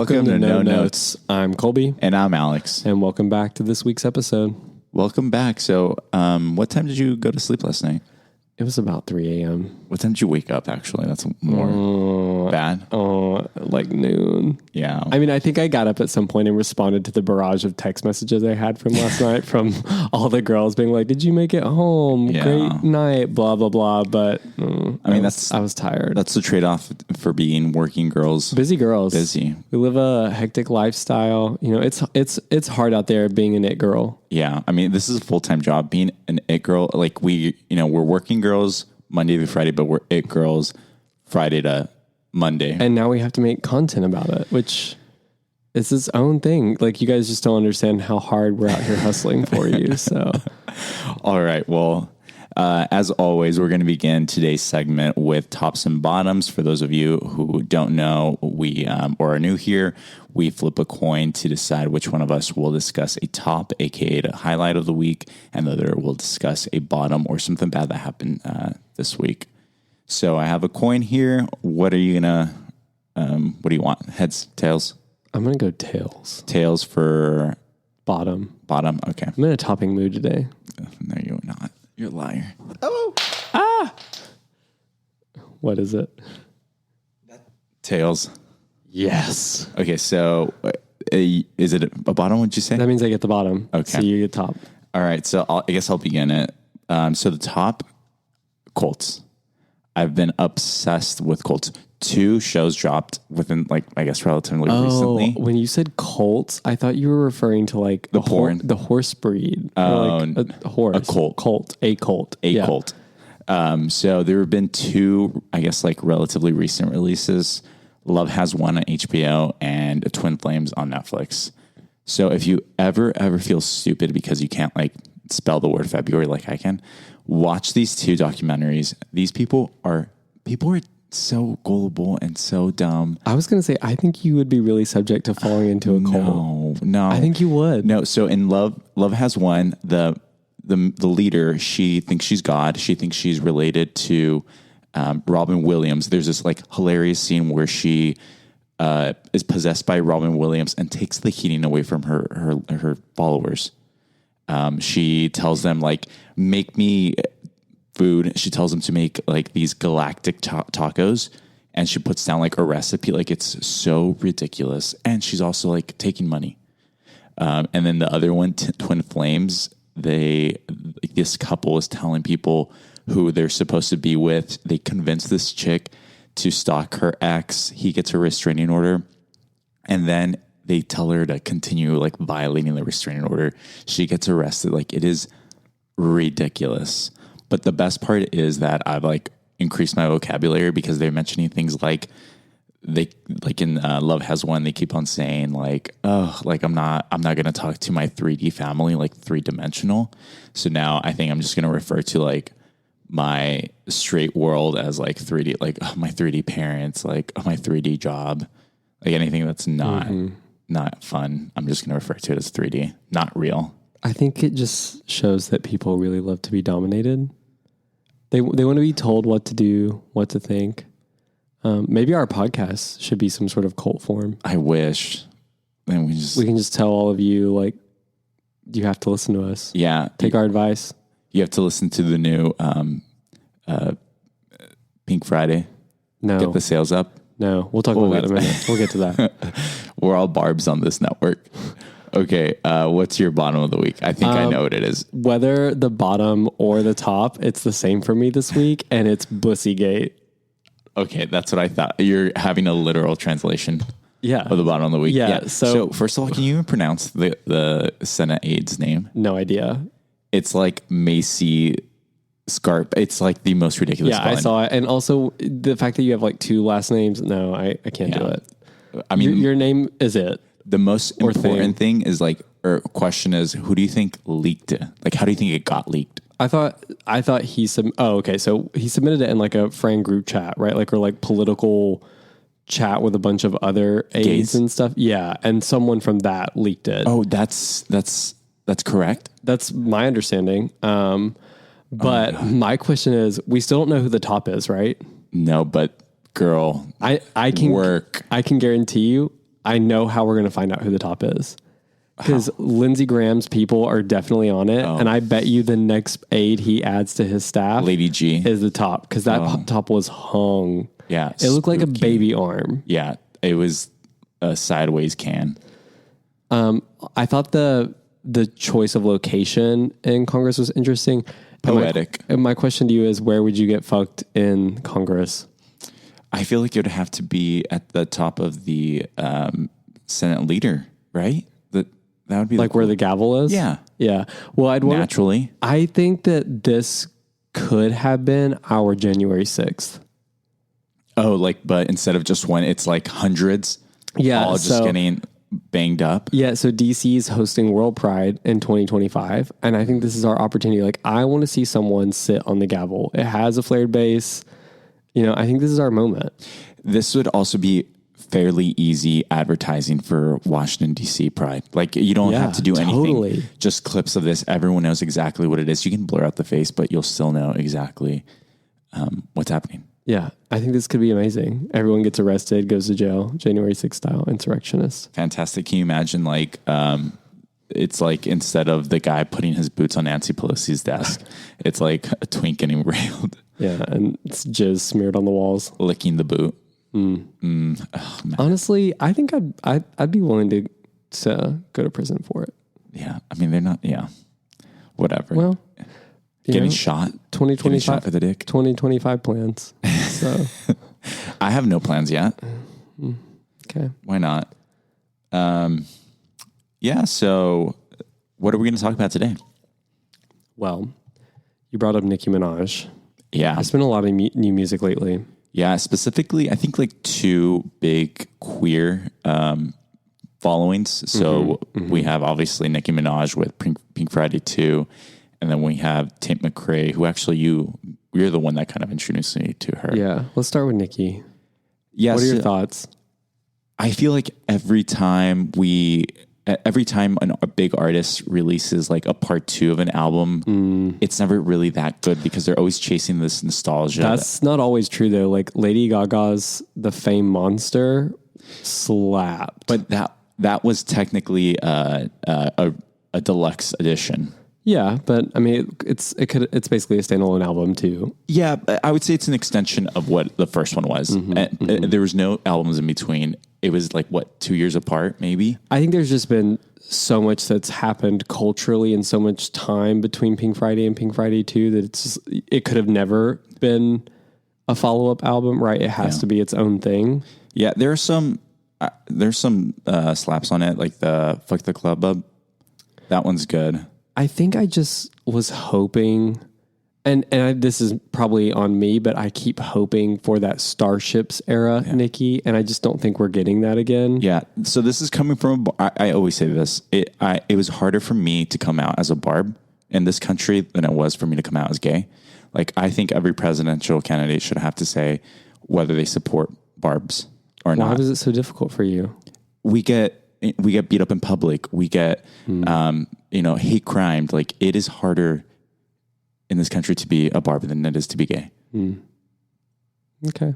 Welcome to No Notes. I'm Colby. And I'm Alex. And welcome back to this week's episode. Welcome back. So, what time did you go to sleep last night? It was about 3 a.m. What time did you wake up, actually? That's more bad. Like noon. Yeah. I mean, I think I got up at some point and responded to the barrage of text messages I had from last night from all the girls being like, did you make it home? Yeah. Great night, blah, blah, blah. But I was tired. That's the trade-off for being working girls. Busy girls. Busy. We live a hectic lifestyle. You know, it's hard out there being an it girl. Yeah. I mean, this is a full-time job. Being an it girl, like we're working girls Monday to Friday, but we're it girls Friday to Monday. And now we have to make content about it, which is its own thing. Like, you guys just don't understand how hard we're out here hustling for you. So, all right. Well, as always, we're going to begin today's segment with tops and bottoms. For those of you who don't know, we or are new here, we flip a coin to decide which one of us will discuss a top, aka the highlight of the week, and the other will discuss a bottom or something bad that happened this week. So I have a coin here. What are you gonna? What do you want? Heads, tails? I'm gonna go tails. Tails for bottom. Bottom. Okay. I'm in a topping mood today. No, you're not. You're a liar. What is it? Tails. Yes. Okay, so is it a bottom, would you say? That means I get the bottom. Okay. So you get top. All right, so I guess I'll begin it. So the top, Colts. I've been obsessed with Colts. 2 shows dropped within, relatively recently. When you said Colts, I thought you were referring to like the porn, the horse breed. Like a horse, a colt, a colt. So there have been 2, I guess, like relatively recent releases. Love Has One on HBO and Twin Flames on Netflix. So if you ever feel stupid because you can't like spell the word February like I can, watch these 2 documentaries. These people are so gullible and so dumb. I was going to say, I think you would be really subject to falling into a cult. No. I think you would. No. So in Love Has One, the leader, she thinks she's God. She thinks she's related to Robin Williams. There's this like hilarious scene where she is possessed by Robin Williams and takes the heating away from her followers. She tells them like, make me food. She tells them to make like these galactic tacos, and she puts down like a recipe. Like, it's so ridiculous. And she's also like taking money. And then the other one, Twin Flames, this couple is telling people who they're supposed to be with. They convince this chick to stalk her ex. He gets a restraining order, and then they tell her to continue like violating the restraining order. She gets arrested. Like, it is ridiculous. But the best part is that I've like increased my vocabulary because they're mentioning things like in Love Has One, they keep on saying like, oh, like I'm not going to talk to my 3D family, like 3-dimensional. So now I think I'm just going to refer to like my straight world as like 3D, like my 3D parents, like my 3D job, like anything that's not fun. I'm just going to refer to it as 3D, not real. I think it just shows that people really love to be dominated. They want to be told what to do, what to think. Maybe our podcast should be some sort of cult form. I wish. Then we can just tell all of you, like, you have to listen to us. Yeah. Take our advice. You have to listen to the new Pink Friday. No. Get the sales up. No. We'll talk about that in a minute. We'll get to that. We're all barbs on this network. Okay, what's your bottom of the week? I think I know what it is. Whether the bottom or the top, it's the same for me this week, and it's Bussygate. Okay, that's what I thought. You're having a literal translation of the bottom of the week. Yeah. So first of all, can you even pronounce the Senate aide's name? No idea. It's like Macy Scarp. It's like the most ridiculous spelling. I saw it. And also the fact that you have like 2 last names. No, I can't do it. I mean, your name is it. The most important thing is like, or question is, who do you think leaked it? Like, how do you think it got leaked? I thought he okay. So he submitted it in like a friend group chat, right? Like, or like political chat with a bunch of other aides and stuff. Yeah. And someone from that leaked it. Oh, that's correct. That's my understanding. But my question is, we still don't know who the top is, right? No, but girl, I can work. I can guarantee you I know how we're going to find out who the top is. Because Lindsey Graham's people are definitely on it. And I bet you the next aide he adds to his staff, Lady G, is the top. Because that top was hung. Yeah. It looked like a baby arm. Yeah. It was a sideways can. I thought the choice of location in Congress was interesting. Poetic. And my question to you is, where would you get fucked in Congress? I feel like it would have to be at the top of the Senate leader, right? That would be like where the gavel is? Yeah. Yeah. Well, naturally. I think that this could have been our January 6th. Oh, but instead of just one, it's like hundreds. Yeah. All just getting banged up. Yeah. So DC is hosting World Pride in 2025. And I think this is our opportunity. Like, I want to see someone sit on the gavel. It has a flared base. I think this is our moment. This would also be fairly easy advertising for Washington, D.C. Pride. Like, you don't have to do anything. Totally. Just clips of this. Everyone knows exactly what it is. You can blur out the face, but you'll still know exactly what's happening. Yeah. I think this could be amazing. Everyone gets arrested, goes to jail, January 6th style, insurrectionists. Fantastic. Can you imagine, it's like instead of the guy putting his boots on Nancy Pelosi's desk, it's like a twink getting railed. Yeah, and it's jizz smeared on the walls. Licking the boot. Oh, honestly, I think I'd be willing to go to prison for it. Yeah, I mean, they're not. Yeah, whatever. Well, getting shot. 2025 shot for the dick. 2025 plans. So I have no plans yet. Okay, why not? Yeah. So, what are we going to talk about today? Well, you brought up Nicki Minaj. Yeah, there's been a lot of new music lately. Yeah, specifically, I think two big queer followings. So we have obviously Nicki Minaj with Pink Friday 2, and then we have Tate McRae, who actually you're the one that kind of introduced me to her. Yeah, let's start with Nicki. Yes. What are your thoughts? I feel like every time a big artist releases like a part 2 of an album, it's never really that good because they're always chasing this nostalgia. That's not always true though. Like Lady Gaga's The Fame Monster slapped. But that was technically a deluxe edition. Yeah, but I mean, it's basically a standalone album too. Yeah, I would say it's an extension of what the first one was. There was no albums in between. It was 2 years apart, maybe? I think there's just been so much that's happened culturally and so much time between Pink Friday and Pink Friday 2 that it could have never been a follow-up album, right? It has to be its own thing. Yeah, there's some slaps on it, like the Fuck the Club Up. That one's good. I think I just was hoping... And this is probably on me, but I keep hoping for that Starships era, Nicki, and I just don't think we're getting that again. Yeah. So this is coming from I always say this. It was harder for me to come out as a barb in this country than it was for me to come out as gay. Like, I think every presidential candidate should have to say whether they support barbs or not. Why is it so difficult for you? We get beat up in public. We get hate crimed. Like, it is harder in this country to be a barb than it is to be gay. Okay.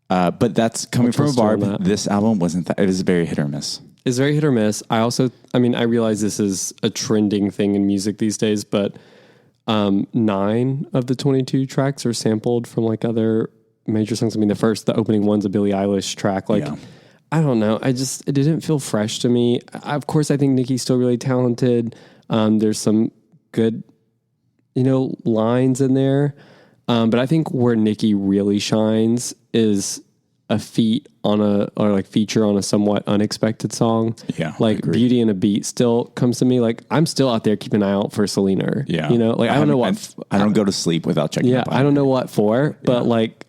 But that's coming from a barb. This album wasn't that. It was very hit or miss. It's very hit or miss. I realize this is a trending thing in music these days, but 9 of the 22 tracks are sampled from other major songs. I mean, the opening one's a Billie Eilish track. I don't know. It didn't feel fresh to me. Of course, I think Nicki's still really talented. There's some good lines in there. But I think where Nicki really shines is a feature on a somewhat unexpected song. Yeah. Beauty and a Beat still comes to me. I'm still out there keeping an eye out for Selena. Yeah. I don't know what. I don't go to sleep without checking up on her. I don't know what for, but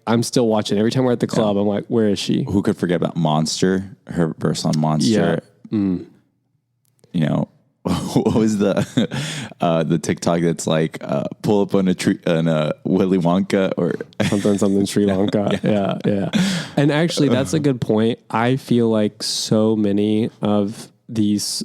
I'm still watching. Every time we're at the club, I'm like, where is she? Who could forget about Monster? Her verse on Monster. Yeah. What was the TikTok that's pull up on a tree on a Willy Wonka or something Sri Lanka. Yeah. And actually, that's a good point. I feel like so many of these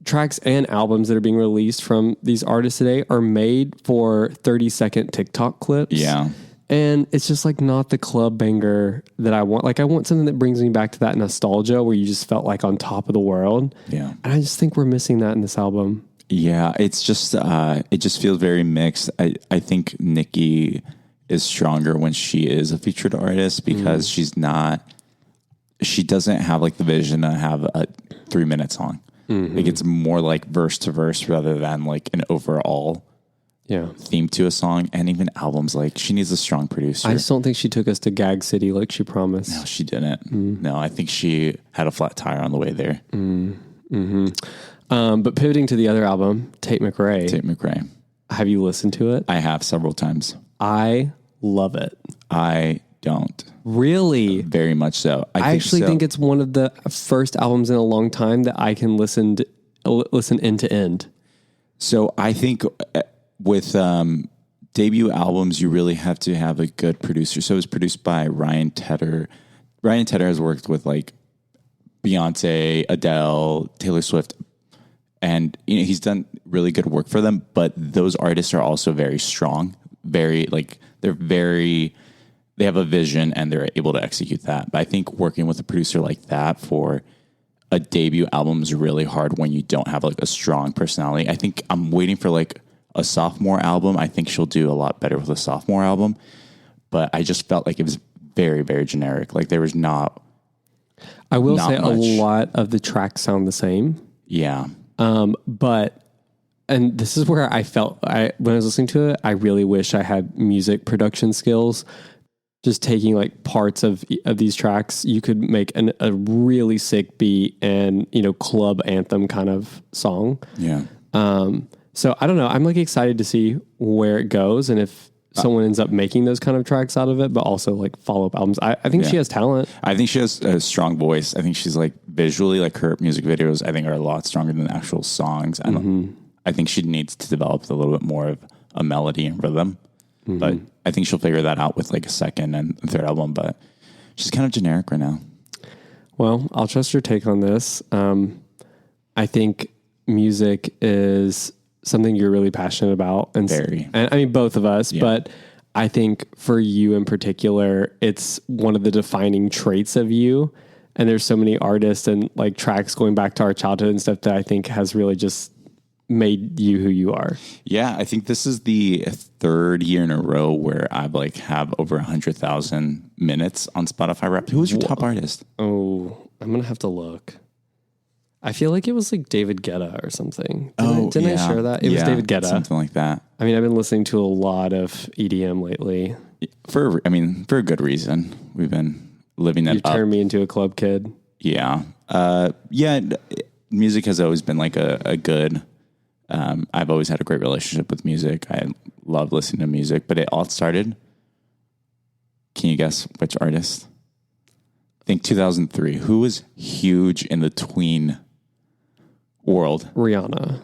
tracks and albums that are being released from these artists today are made for 30-second TikTok clips. Yeah. And it's just like not the club banger that I want. Like I want something that brings me back to that nostalgia where you just felt like on top of the world. Yeah. And I just think we're missing that in this album. Yeah, it's just it just feels very mixed. I think Nikki is stronger when she is a featured artist because she doesn't have like the vision to have a 3-minute song. Like it's more like verse to verse rather than like an overall theme to a song. And even albums, like she needs a strong producer. I just don't think she took us to Gag City like she promised. No, she didn't. No, I think she had a flat tire on the way there. But pivoting to the other album, Tate McRae. Have you listened to it? I have several times. I love it. I don't. Really? Very much so. I actually think it's one of the first albums in a long time that I can listen end to end. So I think with debut albums, you really have to have a good producer. So it was produced by Ryan Tedder. Ryan Tedder has worked with like Beyonce, Adele, Taylor Swift, and he's done really good work for them. But those artists are also very strong, they have a vision and they're able to execute that. But I think working with a producer like that for a debut album is really hard when you don't have like a strong personality. I think I'm waiting for like a sophomore album. I think she'll do a lot better with a sophomore album. But I just felt like it was very, very generic. Like there was not. I will say much. A lot of the tracks sound the same. Yeah. And this is where I felt when I was listening to it, I really wish I had music production skills. Just taking like parts of these tracks, you could make a really sick beat and, club anthem kind of song. Yeah. So I don't know. I'm like excited to see where it goes and if someone ends up making those kind of tracks out of it, but also like follow-up albums. I think she has talent. I think she has a strong voice. I think she's like visually, like her music videos, I think are a lot stronger than the actual songs. I think she needs to develop a little bit more of a melody and rhythm, but I think she'll figure that out with like a second and third album, but she's kind of generic right now. Well, I'll trust your take on this. I think music is something you're really passionate about. And I mean, both of us, but I think for you in particular, it's one of the defining traits of you. And there's so many artists and like tracks going back to our childhood and stuff that I think has really just made you who you are. Yeah. I think this is the third year in a row where I've like have over 100,000 minutes on Spotify Wrapped. Who was your top artist? Oh, I'm going to have to look. I feel like it was like David Guetta or something. Didn't I share that? It was David Guetta. Something like that. I mean, I've been listening to a lot of EDM lately. For a good reason. We've been living that up. You turned me into a club kid. Yeah. Music has always been like a good, I've always had a great relationship with music. I love listening to music, but it all started. Can you guess which artist? I think 2003. Who was huge in the tween world? Rihanna.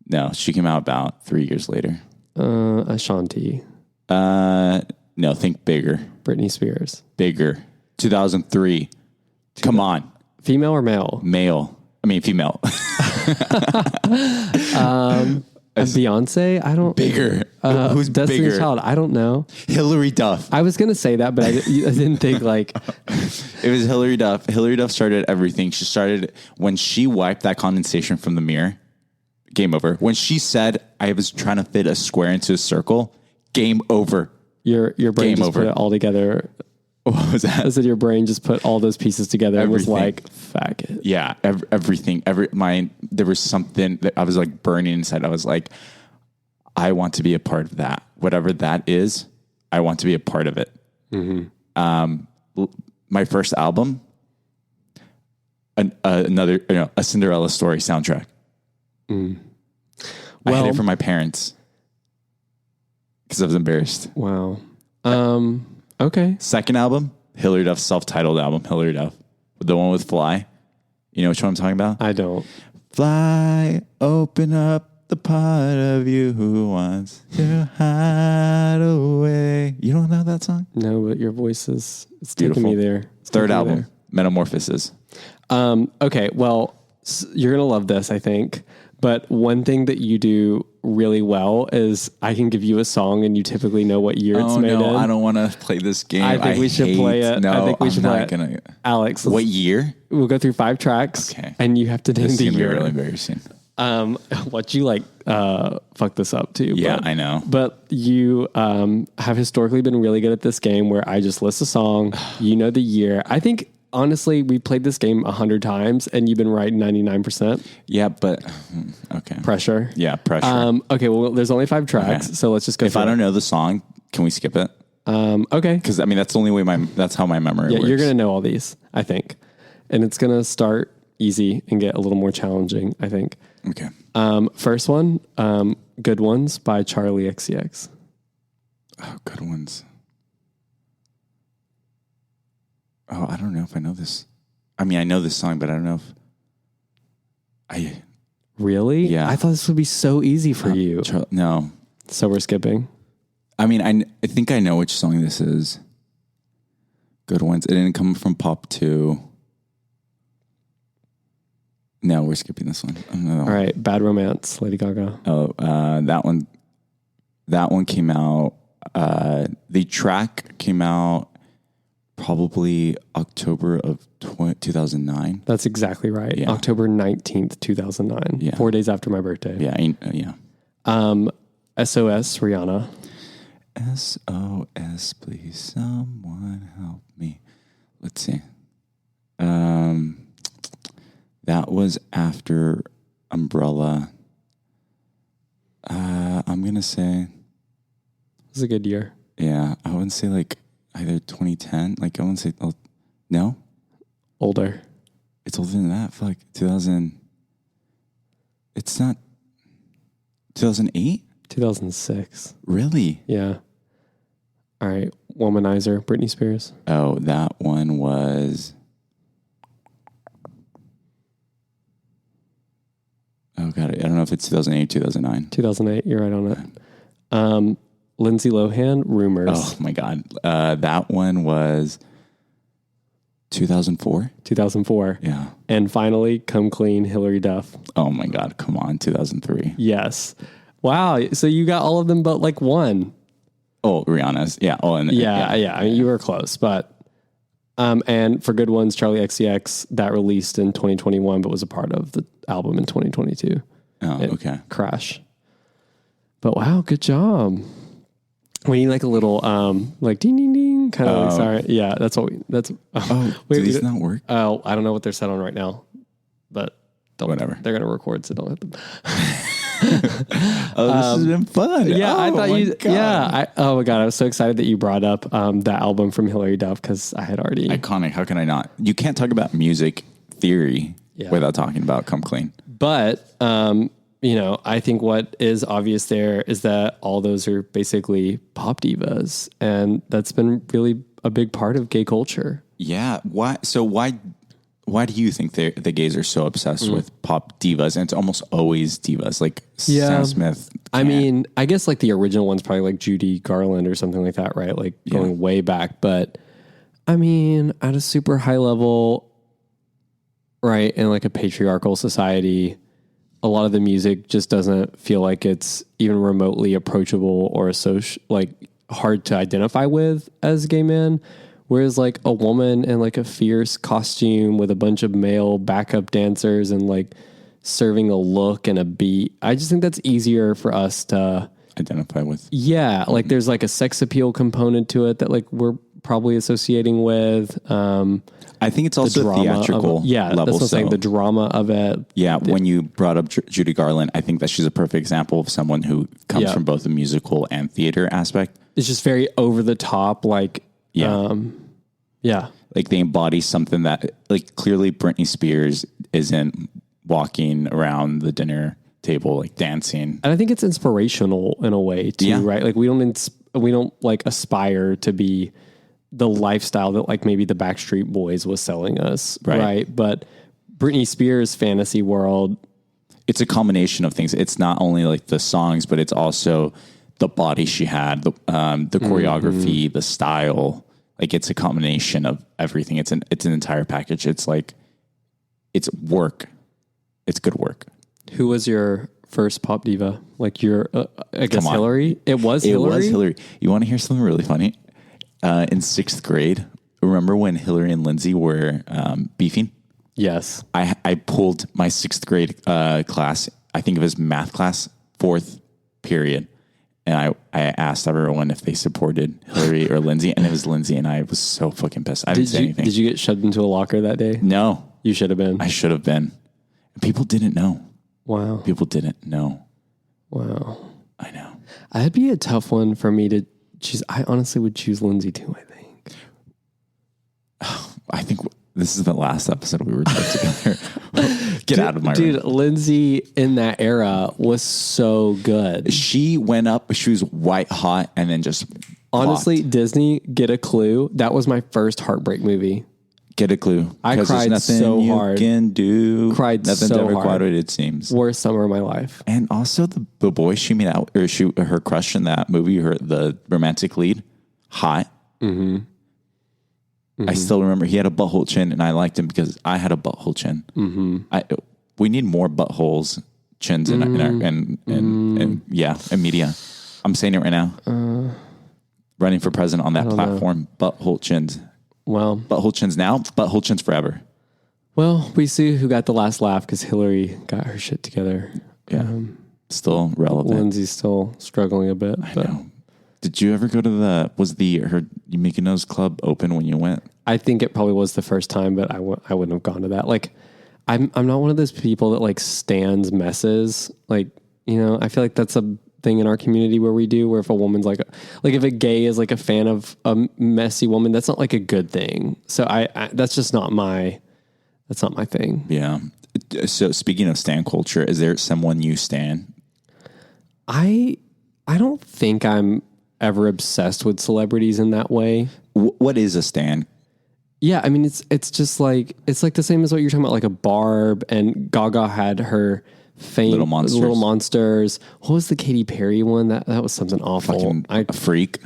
No, she came out about 3 years later. Ashanti. No, think bigger. Britney Spears. Bigger. 2003. Come on. Female or male? Male. I mean, female. Beyonce? I don't. Bigger. Who's Destiny's bigger? Child? I don't know. Hillary Duff. I was going to say that, but I didn't think like. It was Hillary Duff. Hillary Duff started everything. She started when she wiped that condensation from the mirror. Game over. When she said, I was trying to fit a square into a circle. Game over. Your brain game just over. Put it all together. What was that? I said your brain just put all those pieces together and was like, fuck it. Yeah, everything. There was something that I was like burning inside. I was like, I want to be a part of that. Whatever that is, I want to be a part of it. Mm-hmm. My first album, a Cinderella story soundtrack. Mm. I had it from my parents because I was embarrassed. Wow. Okay. Second album, Hillary Duff's self-titled album, Hillary Duff. The one with Fly. You know which one I'm talking about? I don't. Fly, open up the part of you who wants to hide away. You don't know that song? No, but your voice is it's beautiful. Taking me there. Third album, Metamorphosis. Okay, well, you're going to love this, I think. But one thing that you do really well is I can give you a song and you typically know what year it's made in. I don't want to play this game. I think we should play it. No, I think we should play it. Gonna. Alex, What year? We'll go through 5 tracks. Okay. And you have to name This the is gonna year. be really embarrassing. What you like fuck this up too. Yeah, but, I know. But you have historically been really good at this game where I just list a song, you know the year. I think honestly we played this game 100 times and you've been right 99%. Yeah, but okay. Pressure. Yeah, pressure. Okay, well there's only 5 tracks, so let's just go. If I don't know the song, can we skip it? Okay. Because I mean that's the only way that's how my memory works. You're gonna know all these, I think, and it's gonna start easy and get a little more challenging, I think. Okay. First one, Good Ones by Charlie XCX. Oh, Good Ones. Oh, I don't know if I know this. I mean, I know this song, but I don't know if I... Really? Yeah. I thought this would be so easy for you. No. So we're skipping. I mean, I think I know which song this is. Good Ones. It didn't come from Pop 2. No, we're skipping this one. All right, Bad Romance, Lady Gaga. Oh, that one. That one came out. The track came out probably October of 2009. That's exactly right. Yeah. October 19th, 2009. Yeah. 4 days after my birthday. Yeah, yeah. SOS, Rihanna. SOS, please, someone help me. Let's see. That was after Umbrella. I'm going to say... It was a good year. Yeah, I wouldn't say like either 2010. Like I wouldn't say... no? Older. It's older than that. Fuck, 2000... It's not... 2008? 2006. Really? Yeah. All right, Womanizer, Britney Spears. Oh, that one was... Oh, God. I don't know if it's 2008, 2009. 2008. You're right on it. Lindsay Lohan, Rumors. Oh, my God. That one was 2004? 2004. Yeah. And finally, Come Clean, Hillary Duff. Oh, my God. Come on. 2003. Yes. Wow. So you got all of them but like one. Oh, Rihanna's. Yeah. Oh, and Yeah. I mean, you were close, but... and for Good Ones, Charlie XCX, that released in 2021, but was a part of the album in 2022. Oh, okay. Crash. But wow, good job. We need like a little, like ding, ding, ding, kind of like, sorry. Yeah, that's what Oh, do these not work? Oh, I don't know what they're set on right now, but Whatever. They're going to record, so don't hit them. Oh, this has been fun. Yeah, oh, I thought my you. God. Yeah, oh my God, I was so excited that you brought up that album from Hillary Duff because I had already Iconic. How can I not? You can't talk about music theory without talking about Come Clean. But I think what is obvious there is that all those are basically pop divas, and that's been really a big part of gay culture. Yeah. Why? So why do you think the gays are so obsessed with pop divas? And it's almost always divas, like Sam Smith. I mean, I guess like the original one's probably like Judy Garland or something like that, right? Like going way back. But I mean, at a super high level, right, in like a patriarchal society, a lot of the music just doesn't feel like it's even remotely approachable or like hard to identify with as a gay man. Whereas like a woman in like a fierce costume with a bunch of male backup dancers and like serving a look and a beat, I just think that's easier for us to identify with. Yeah. Like there's like a sex appeal component to it that like we're probably associating with. I think it's also theatrical level. That's what I'm saying. The drama of it. Yeah. When you brought up Judy Garland, I think that she's a perfect example of someone who comes from both the musical and theater aspect. It's just very over the top. Like, like they embody something that like clearly Britney Spears isn't walking around the dinner table like dancing. And I think it's inspirational in a way too, right? Like we don't like aspire to be the lifestyle that like maybe the Backstreet Boys was selling us, right? But Britney Spears' fantasy world, it's a combination of things. It's not only like the songs, but it's also the body she had, the choreography, the style. Like it's a combination of everything. It's an entire package. It's like, it's work. It's good work. Who was your first pop diva? Like your, I guess Come on. Hillary? It was It Hillary? was Hillary. You want to hear something really funny? In 6th grade, remember when Hillary and Lindsay were beefing? Yes. I pulled my 6th grade class, I think it was math class, 4th period. And I asked everyone if they supported Hillary or Lindsay, and it was Lindsay, and I was so fucking pissed. I didn't say anything. Did you get shoved into a locker that day? No. You should have been. I should have been. People didn't know. Wow. People didn't know. Wow. I know. That'd be a tough one for me to choose. I honestly would choose Lindsay too, I think. I think this is the last episode we were together. Get out of my room. Dude, Lindsay in that era was so good. She went up, she was white hot, and then just Honestly, popped. Disney, Get a Clue. That was my first heartbreak movie. Get a clue. I 'Cause there's cried nothing so you hard. Can do. Cried Nothing's so ever hard. quite what it seems. Worst summer of my life. And also the boy she made out, or her crush in that movie, the romantic lead, hot. Mm-hmm. I still remember he had a butthole chin, and I liked him because I had a butthole chin. Mm-hmm. We need more buttholes chins in our and media. I'm saying it right now. Running for president on that platform, butthole chins. Well, Butthole chins now, butthole chins forever. well, we see who got the last laugh because Hillary got her shit together. Yeah, still relevant. Lindsay's still struggling a bit. I know. Did you ever go to her Mykonos club open when you went? I think it probably was the first time, but I wouldn't have gone to that. Like, I'm not one of those people that like stands messes. Like, you know, I feel like that's a thing in our community where we do, where if a woman's like if a gay is like a fan of a messy woman, that's not like a good thing. So I that's just not that's not my thing. Yeah. So speaking of stan culture, is there someone you stan? I don't think I'm ever obsessed with celebrities in that way. What is a stan? Yeah, I mean it's just like it's like the same as what you're talking about, like a Barb, and Gaga had her fame, Little Monsters. What was the Katy Perry one? That was something awful. Fucking a freak.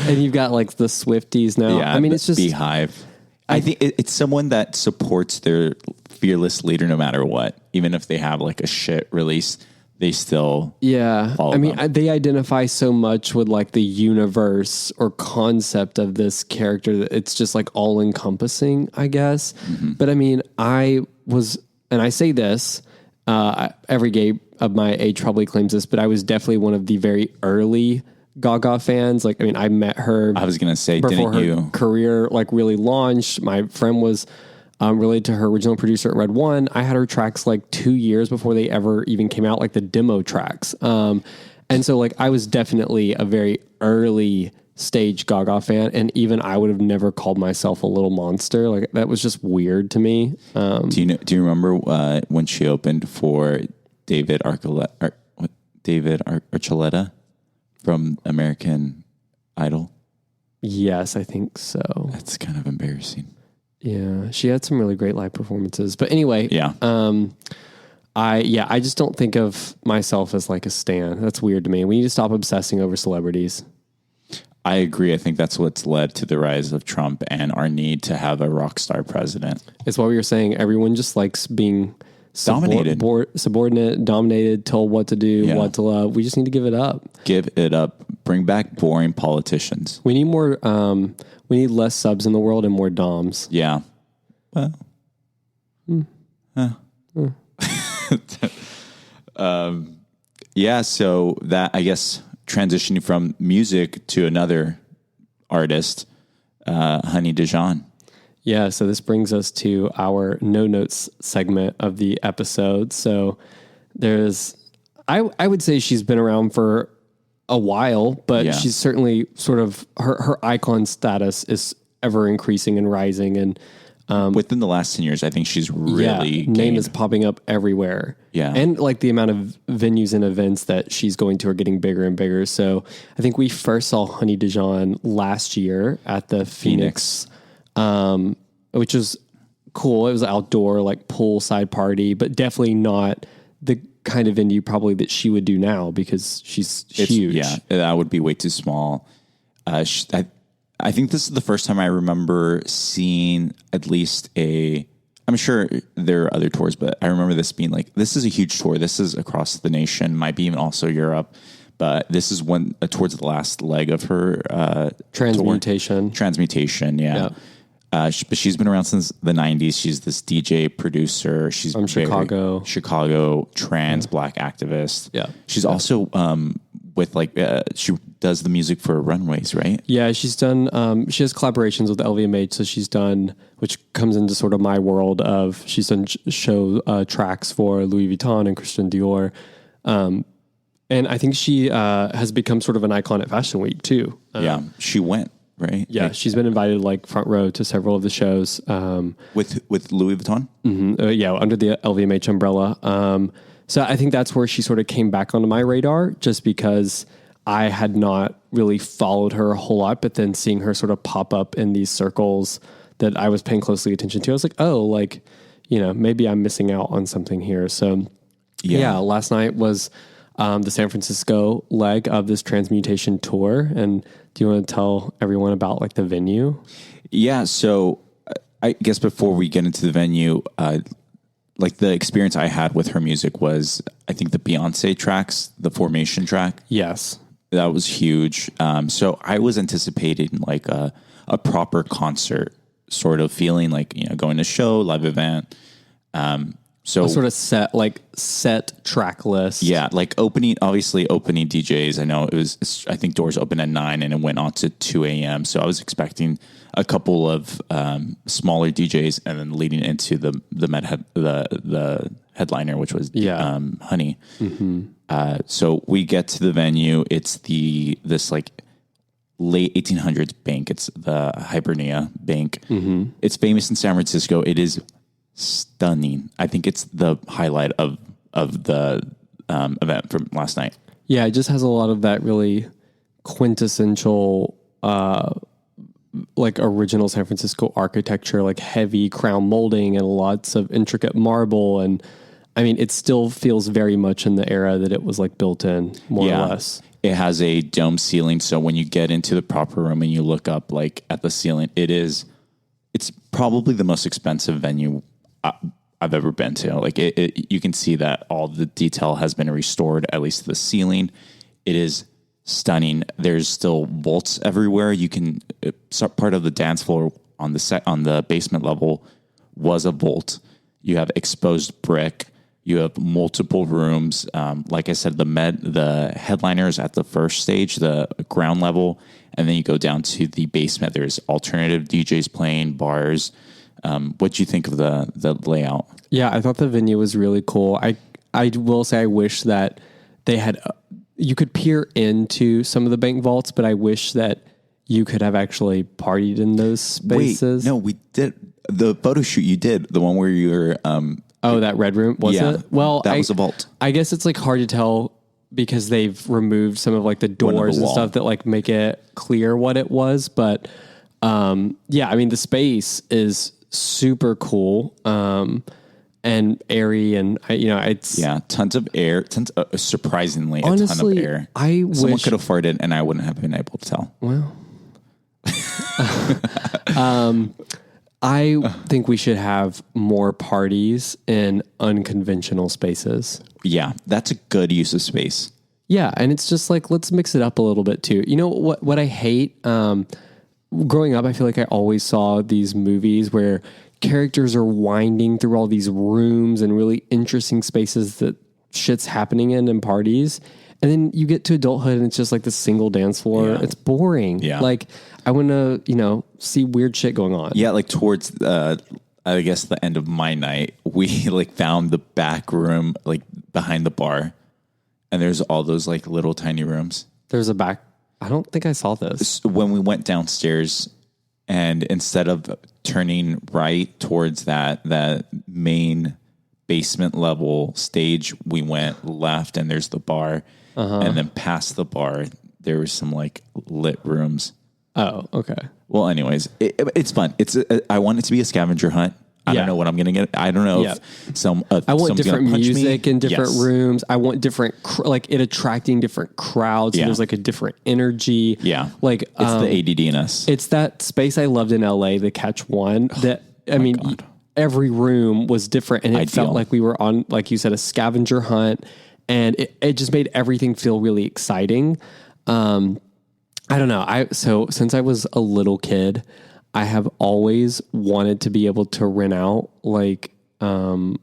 And you've got like the Swifties now. Yeah, I mean, it's just Beehive. I think it's someone that supports their fearless leader no matter what. Even if they have like a shit release, they still follow them. They identify so much with like the universe or concept of this character that it's just like all encompassing, I guess. Mm-hmm. But I mean, and I say this, every gay of my age probably claims this, but I was definitely one of the very early Gaga fans. Like, I mean, I met her. I was going to say, before didn't her you? Career like really launched. My friend was related to her original producer at Red One. I had her tracks like 2 years before they ever even came out, like the demo tracks. And so like I was definitely a very early stage Gaga fan, and even I would have never called myself a little monster. Like that was just weird to me. Do you remember when she opened for David Archuleta from American Idol? Yes, I think so. That's kind of embarrassing. Yeah, she had some really great live performances. But anyway, yeah. I just don't think of myself as like a stan. That's weird to me. We need to stop obsessing over celebrities. I agree. I think that's what's led to the rise of Trump and our need to have a rock star president. It's what we were saying. Everyone just likes being subordinate, dominated, told what to do, what to love. We just need to give it up. Give it up. Bring back boring politicians. We need more. We need less subs in the world and more doms. Yeah. Well. Yeah. So that, I guess, transitioning from music to another artist, Honey Dijon. Yeah, so this brings us to our no notes segment of the episode. So there's, I would say she's been around for a while, but she's certainly sort of, her icon status is ever increasing and rising. And within the last 10 years, I think she's really name is popping up everywhere. Yeah. And like the amount of venues and events that she's going to are getting bigger and bigger. So I think we first saw Honey Dijon last year at the Phoenix. Which was cool. It was an outdoor, like poolside party, but definitely not the kind of venue probably that she would do now because it's huge. Yeah, that would be way too small. I think this is the first time I remember seeing at least a I'm sure there are other tours, but I remember this being like, this is a huge tour. This is across the nation, might be even also Europe. But this is when towards the last leg of her Transmutation. Tour. Transmutation, yeah. But she's been around since the 90s. She's this DJ producer. She's from Chicago trans black activist. Yeah. She's also with she does the music for Runways, right? Yeah, she's done, she has collaborations with LVMH. So she's done, which comes into sort of my world of, she's done show tracks for Louis Vuitton and Christian Dior. And I think she has become sort of an icon at Fashion Week too. Yeah, she went, right? Yeah, she's been invited like front row to several of the shows. With Louis Vuitton? Yeah, under the LVMH umbrella. So I think that's where she sort of came back onto my radar, just because I had not really followed her a whole lot, but then seeing her sort of pop up in these circles that I was paying closely attention to, I was like, oh, like, maybe I'm missing out on something here. So yeah last night was the San Francisco leg of this Transmutation tour. And do you want to tell everyone about like the venue? Yeah. So I guess before we get into the venue, like the experience I had with her music was, I think the Beyonce tracks, the Formation track. Yes. That was huge. So I was anticipating like a proper concert sort of feeling, like, going to show, live event. So a sort of set track list. Yeah, like opening DJs. I know I think doors opened at 9 and it went on to 2 a.m. So I was expecting a couple of smaller DJs and then leading into the headliner, which was Honey. Mm-hmm. So we get to the venue. It's this like late 1800s bank. It's the Hibernia Bank. Mm-hmm. It's famous in San Francisco. It is stunning. I think it's the highlight of the event from last night. Yeah, it just has a lot of that really quintessential like original San Francisco architecture, like heavy crown molding and lots of intricate marble. And I mean, it still feels very much in the era that it was like built in, more or less. It has a dome ceiling, so when you get into the proper room and you look up like at the ceiling, it's probably the most expensive venue I've ever been to. Like you can see that all the detail has been restored, at least the ceiling. It is stunning. There's still vaults everywhere. Part of the dance floor on the basement level was a vault. You have exposed brick. You have multiple rooms. Like I said, the headliners at the first stage, the ground level, and then you go down to the basement. There's alternative DJs playing, bars. What do you think of the layout? Yeah, I thought the venue was really cool. I will say I wish that they had, you could peer into some of the bank vaults, but I wish that you could have actually partied in those spaces. Wait, no, we did the photo shoot. You did the one where you were. That red room, was it? Well, that was a vault. I guess it's like hard to tell because they've removed some of like the doors and stuff that like make it clear what it was. But yeah, I mean the space is super cool and airy, and it's tons of air, surprisingly honestly, a ton of air. Someone could have farted and I wouldn't have been able to tell. Well, I think we should have more parties in unconventional spaces. Yeah, that's a good use of space. Yeah, and it's just like, let's mix it up a little bit too. You know what I hate? Growing up, I feel like I always saw these movies where characters are winding through all these rooms and really interesting spaces that shit's happening in parties. And then you get to adulthood and it's just like the single dance floor. Yeah. It's boring. Yeah. Like I want to, see weird shit going on. Yeah. Like towards, I guess the end of my night, we like found the back room, like behind the bar, and there's all those like little tiny rooms. There's a back. I don't think I saw this. When we went downstairs, and instead of turning right towards that main basement level stage, we went left, and there's the bar. And then past the bar, there was some like lit rooms. Oh, okay. Well, anyways, it's fun. I want it to be a scavenger hunt. I don't know what I'm going to get. I don't know if I want different music in different rooms. I want different, it attracting different crowds. Yeah. And there's like a different energy. Yeah. Like, it's the ADD in us. It's that space I loved in LA, the Catch One, that, I mean, every room was different, and it Ideal. felt like we were on, like you said, a scavenger hunt, and it just made everything feel really exciting. I don't know. So since I was a little kid, I have always wanted to be able to rent out like a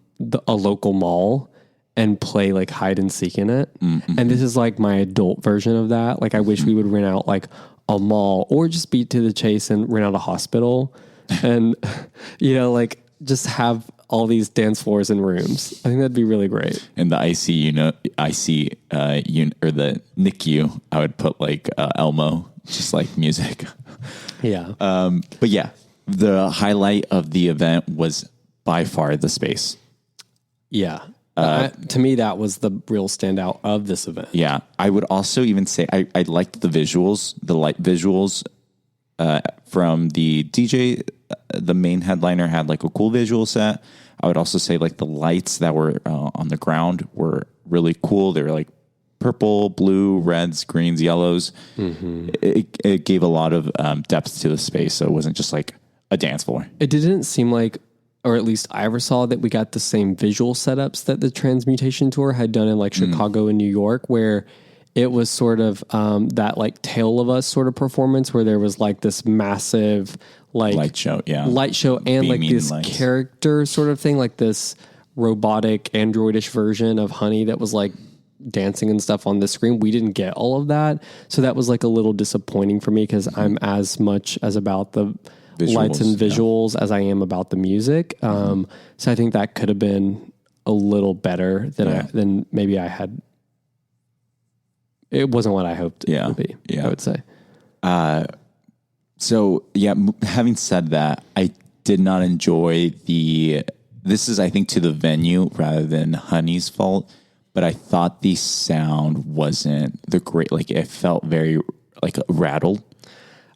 local mall and play like hide and seek in it. Mm-hmm. And this is like my adult version of that. Like I wish we would rent out like a mall, or just beat to the chase and rent out a hospital and, like just have all these dance floors and rooms. I think that'd be really great. In the or the NICU, I would put like Elmo, just like music. Yeah. But yeah, the highlight of the event was by far the space. Yeah. To me, that was the real standout of this event. Yeah. I would also even say I liked the visuals, the light visuals from the DJ. The main headliner had like a cool visual set. I would also say like the lights that were on the ground were really cool. They were like purple, blue, reds, greens, yellows. Mm-hmm. It gave a lot of depth to the space. So it wasn't just like a dance floor. It didn't seem like, or at least I ever saw, that we got the same visual setups that the Transmutation tour had done in like Chicago and New York, where it was sort of that like Tale of Us sort of performance where there was like this massive like light show and beaming like this lights. Character sort of thing, like this robotic androidish version of Honey that was like dancing and stuff on the screen. We didn't get all of that. So that was like a little disappointing for me, because I'm as much as about the lights and visuals as I am about the music. So I think that could have been a little better than maybe I had. It wasn't what I hoped it would be, I would say. So having said that, I did not enjoy this is, I think, to the venue rather than Honey's fault, but I thought the sound wasn't like it felt very like rattled.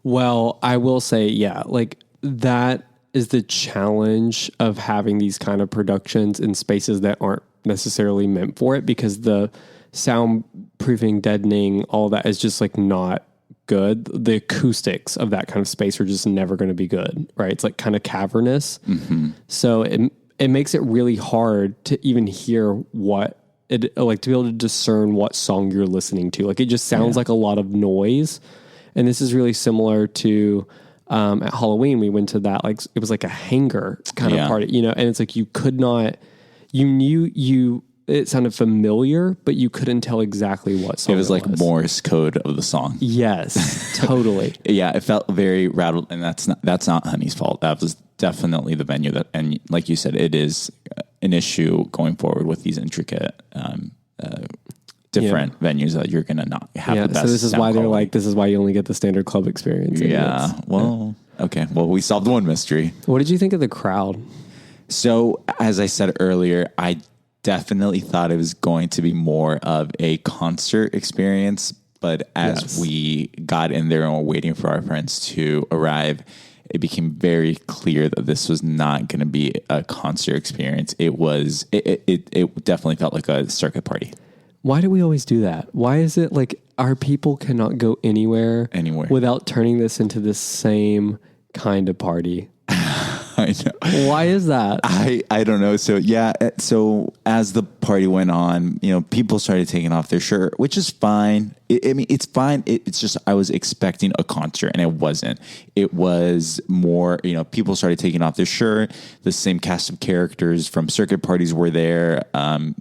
Well, I will say, like that is the challenge of having these kind of productions in spaces that aren't necessarily meant for it, because the soundproofing, deadening, all that is just like not good. The acoustics of that kind of space are just never going to be good, right? It's like kind of cavernous. Mm-hmm. So it makes it really hard to even hear what it, like to be able to discern what song you're listening to. Like it just sounds like a lot of noise. And this is really similar to at Halloween, we went to that, like it was like a hangar kind of party, and it's like you could not, it sounded familiar, but you couldn't tell exactly what song it was. Like Morse code of the song. Yes, totally. Yeah, it felt very rattled, and that's not Honey's fault. That was definitely the venue and like you said, it is an issue going forward with these intricate different venues that you're gonna not have the best. So this is why they're like, this is why you only get the standard club experience. Yeah. Well, okay. Well, we solved one mystery. What did you think of the crowd? So, as I said earlier, I definitely thought it was going to be more of a concert experience, but as we got in there and were waiting for our friends to arrive, it became very clear that this was not going to be a concert experience. It definitely felt like a circuit party. Why do we always do that? Why is it like our people cannot go anywhere without turning this into the same kind of party? I know. Why is that? I don't know. So as the party went on, people started taking off their shirt, which is fine. It's fine. It's just I was expecting a concert, and it wasn't. It was more, people started taking off their shirt. The same cast of characters from circuit parties were there. I'm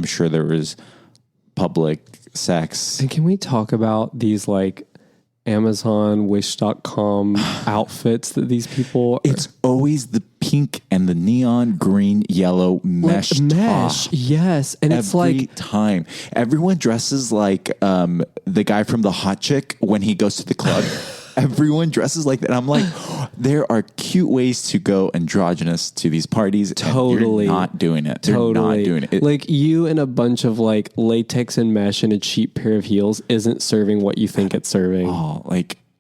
sure there was public sex. And can we talk about these like Amazon, Wish.com outfits that these people... It's always the pink and the neon green, yellow mesh top. Yes. And it's like... Every time. Everyone dresses like the guy from The Hot Chick when he goes to the club. Everyone dresses like that. And I'm like, there are cute ways to go androgynous to these parties. Totally. You're not doing it. They're not doing it. Like you and a bunch of like latex and mesh and a cheap pair of heels isn't serving what you think it's serving.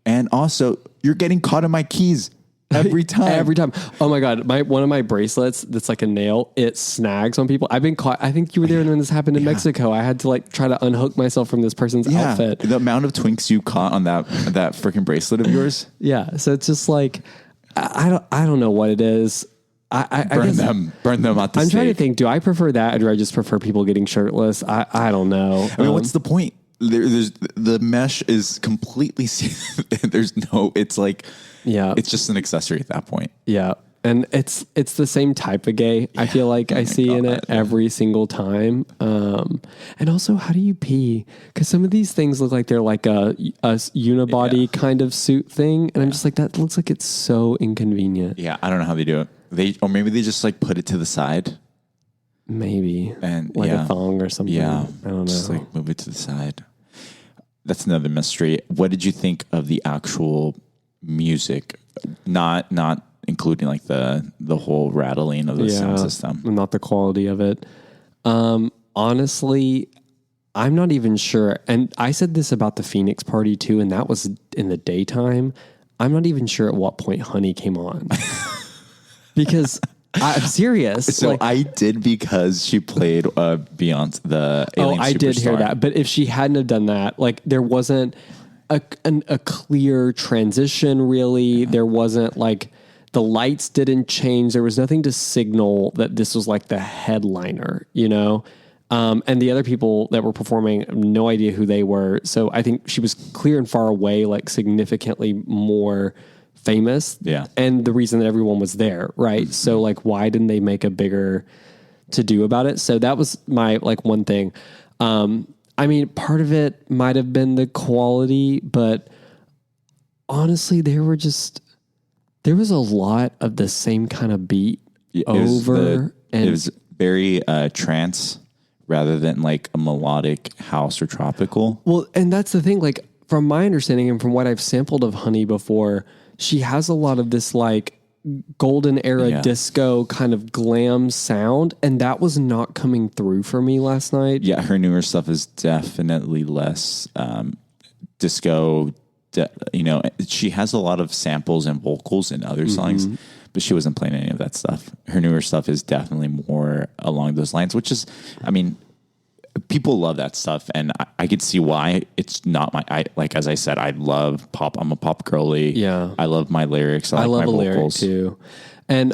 And also you're getting caught in my keys. Every time. Oh my God. One of my bracelets that's like a nail, it snags on people. I've been caught. I think you were there when this happened in Mexico. I had to like try to unhook myself from this person's outfit. The amount of twinks you caught on that freaking bracelet of yours. Yeah. So it's just like, I don't know what it is. I burn guess them at the I'm stake. trying to think, do I prefer that or do I just prefer people getting shirtless? I don't know. I mean, what's the point? There's the mesh is completely. There's no. It's like. Yeah. It's just an accessory at that point. Yeah. And it's the same type of gay. I feel like I see in it every single time. And also, how do you pee? Because some of these things look like they're like a unibody kind of suit thing. And I'm just like, that looks like it's so inconvenient. Yeah, I don't know how they do it. Or maybe they just like put it to the side. Maybe. And like a thong or something. Yeah. I don't know. Just like move it to the side. That's another mystery. What did you think of the actual music? Not including like the whole rattling of the sound system. Not the quality of it. Honestly, I'm not even sure. And I said this about the Phoenix party too, and that was in the daytime. I'm not even sure at what point Honey came on. Because I'm serious. So I did because she played Beyonce, the Alien I did hear Superstar. that. But if she hadn't have done that, like there wasn't a clear transition really. There wasn't like the lights didn't change. There was nothing to signal that this was like the headliner, you know? And the other people that were performing, no idea who they were. So I think she was clear and far away, like significantly more famous. Yeah. And the reason that everyone was there, right? Mm-hmm. So like, why didn't they make a bigger to do about it? So that was my like one thing. I mean, part of it might have been the quality, but honestly, there was a lot of the same kind of beat It was very trance rather than like a melodic house or tropical. Well, and that's the thing, like from my understanding and from what I've sampled of Honey before, she has a lot of this like golden era disco kind of glam sound, and that was not coming through for me last night. Yeah, her newer stuff is definitely less disco. She has a lot of samples and vocals in other songs, but she wasn't playing any of that stuff. Her newer stuff is definitely more along those lines, which is, I mean, people love that stuff, and I could see why. It's not like as I said, I love pop. I'm a pop girly. Yeah, I love my lyrics. I love my vocals too, and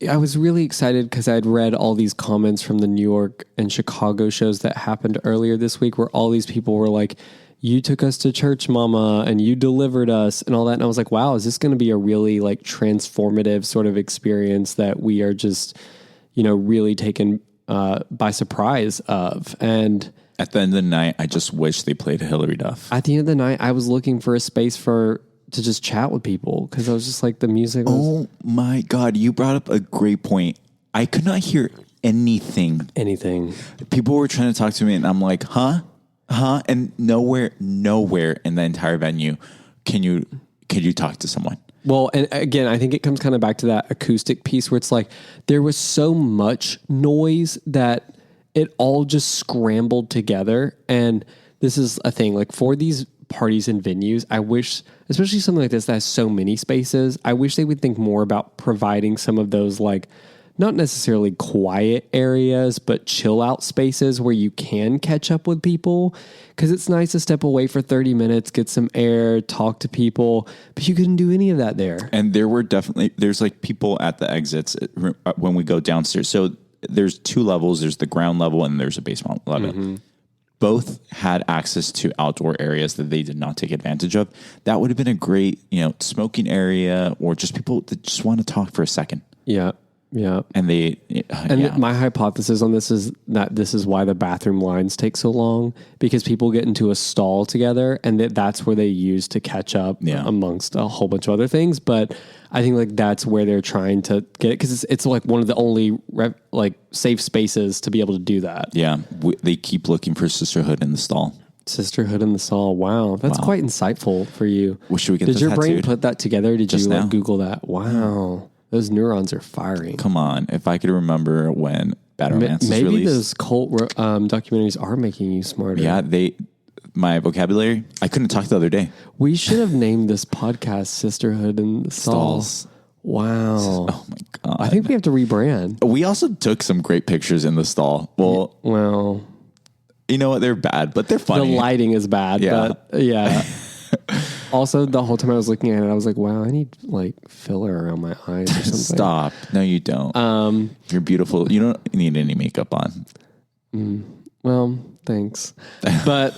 I was really excited because I'd read all these comments from the New York and Chicago shows that happened earlier this week, where all these people were like, "You took us to church, mama, and you delivered us," and all that. And I was like, "Wow, is this going to be a really like transformative sort of experience that we are just, really taken by surprise of?" And at the end of the night, I just wish they played Hillary Duff. At the end of the night, I was looking for a space to just chat with people because I was just like, the music was... Oh my God, you brought up a great point. I could not hear anything. People were trying to talk to me and I'm like, huh? And nowhere in the entire venue can you talk to someone. Well, and again, I think it comes kind of back to that acoustic piece where it's like there was so much noise that it all just scrambled together. And this is a thing, like for these parties and venues, I wish, especially something like this that has so many spaces, I wish they would think more about providing some of those like not necessarily quiet areas, but chill out spaces where you can catch up with people. Because it's nice to step away for 30 minutes, get some air, talk to people, but you couldn't do any of that there. And there's like people at the exits when we go downstairs. So there's two levels. There's the ground level and there's a basement level. Mm-hmm. Both had access to outdoor areas that they did not take advantage of. That would have been a great, smoking area or just people that just want to talk for a second. Yeah. Yeah. And my hypothesis on this is that this is why the bathroom lines take so long, because people get into a stall together and that's where they use to catch up amongst a whole bunch of other things. But I think like that's where they're trying to get it, because it's like one of the only safe spaces to be able to do that. Yeah. They keep looking for Sisterhood in the stall. Sisterhood in the stall. Wow. That's quite insightful for you. Well, should we get Did your brain put that together? Did you Google that? Wow. Those neurons are firing. Come on. If I could remember when Bad Romance was released. Maybe those cult documentaries are making you smarter. Yeah, my vocabulary, I couldn't talk the other day. We should have named this podcast Sisterhood in the Stalls. Wow. Oh my God. I think we have to rebrand. We also took some great pictures in the stall. Well, you know what? They're bad, but they're funny. The lighting is bad, but yeah. also the whole time I was looking at it, I was like, wow, I need like filler around my eyes or something. Stop. No, you don't. You're beautiful. You don't need any makeup on. Well, thanks. But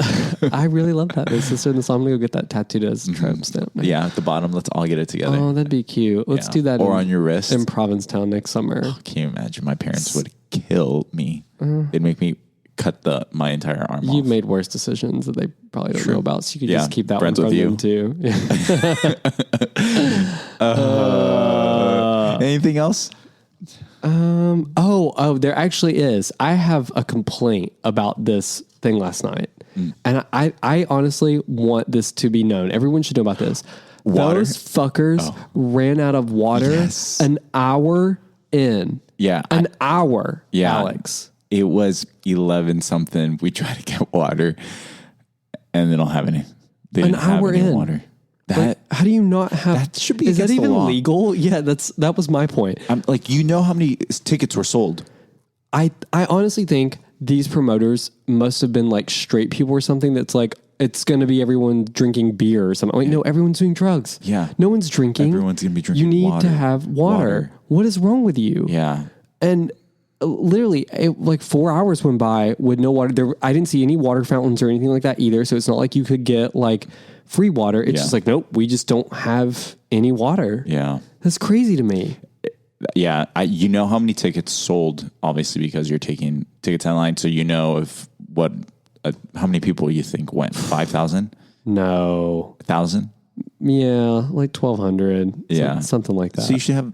I really love that big sister. And so I'm going to go get that tattooed as a tramp stamp. Yeah, at the bottom. Let's all get it together. Oh, that'd be cute. Let's do that. Or on your wrist. In Provincetown next summer. Can you imagine? My parents would kill me. They'd make me cut my entire arm off. You've made worse decisions that they probably don't know about. So you could just keep that friends one from with you. them too. Anything else? There actually is. I have a complaint about this thing last night. And I honestly want this to be known. Everyone should know about this. Water? Those fuckers ran out of water an hour in. Yeah. An hour, Yeah. Alex. It was 11 something. We tried to get water and they don't have any. They didn't have hour any in. water. Like, how do you not have? That should be Is that against the even law. legal? Yeah, that was my point. I'm like, you know how many tickets were sold? I honestly think these promoters must have been like straight people or something. That's like it's going to be everyone drinking beer or something. Like, no, everyone's doing drugs. Yeah. No one's drinking. Everyone's going to be drinking You need water. to have water. What is wrong with you? Yeah. And literally, like 4 hours went by with no water. I didn't see any water fountains or anything like that either. So it's not like you could get like free water. It's just like, nope, we just don't have any water. Yeah. That's crazy to me. Yeah. You know how many tickets sold, obviously, because you're taking tickets online. So you know how many people you think went? 5,000? No. 1,000? Yeah, like 1,200. Yeah. Something like that. So you should have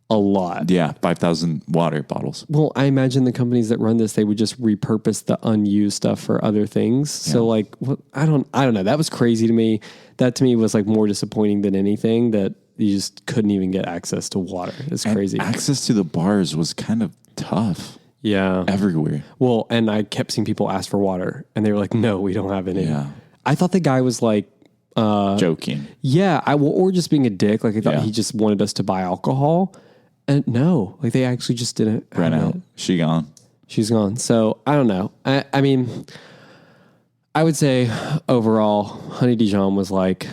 a lot. 5,000 water bottles. Well, I imagine the companies that run this, they would just repurpose the unused stuff for other things. So like, I don't know. That was crazy to me. That to me was like more disappointing than anything, that you just couldn't even get access to water. It's crazy. Access to the bars was kind of tough. Yeah. Everywhere. Well, and I kept seeing people ask for water and they were like, no, we don't have any. Yeah. I thought the guy was like, joking. yeah, or just being a dick. Like I thought he just wanted us to buy alcohol. And no, like they actually just didn't. Ran out. She gone. She's gone. So I don't know. I mean, I would say overall, Honey Dijon was like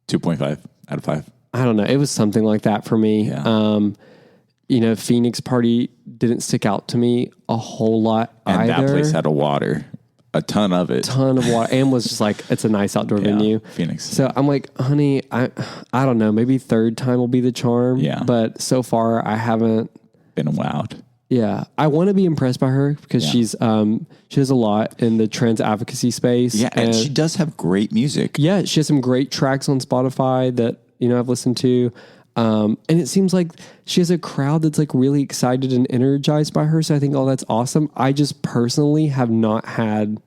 2.5 out of 5. I don't know. It was something like that for me. Yeah. Phoenix Party didn't stick out to me a whole lot And either. that place had water. A ton of it. Ton of water, and was just like, it's a nice outdoor venue. Phoenix. So I'm like, honey, I don't know. Maybe third time will be the charm. Yeah. But so far I haven't Been wowed. Yeah, I want to be impressed by her because she does a lot in the trans advocacy space. Yeah, and she does have great music. Yeah, she has some great tracks on Spotify that I've listened to, and it seems like she has a crowd that's like really excited and energized by her. So I think that's awesome. I just personally have not had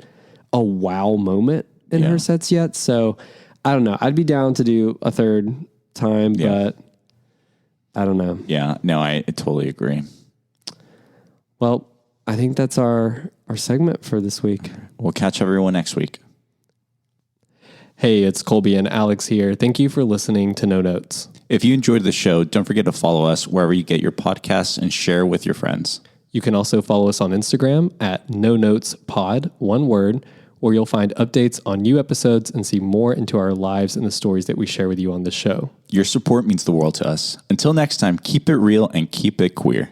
a wow moment in her sets yet. So I don't know. I'd be down to do a third time, but I don't know. Yeah, no, I totally agree. Well, I think that's our segment for this week. We'll catch everyone next week. Hey, it's Colby and Alex here. Thank you for listening to No Notes. If you enjoyed the show, don't forget to follow us wherever you get your podcasts and share with your friends. You can also follow us on Instagram at No Notes Pod, one word, where you'll find updates on new episodes and see more into our lives and the stories that we share with you on the show. Your support means the world to us. Until next time, keep it real and keep it queer.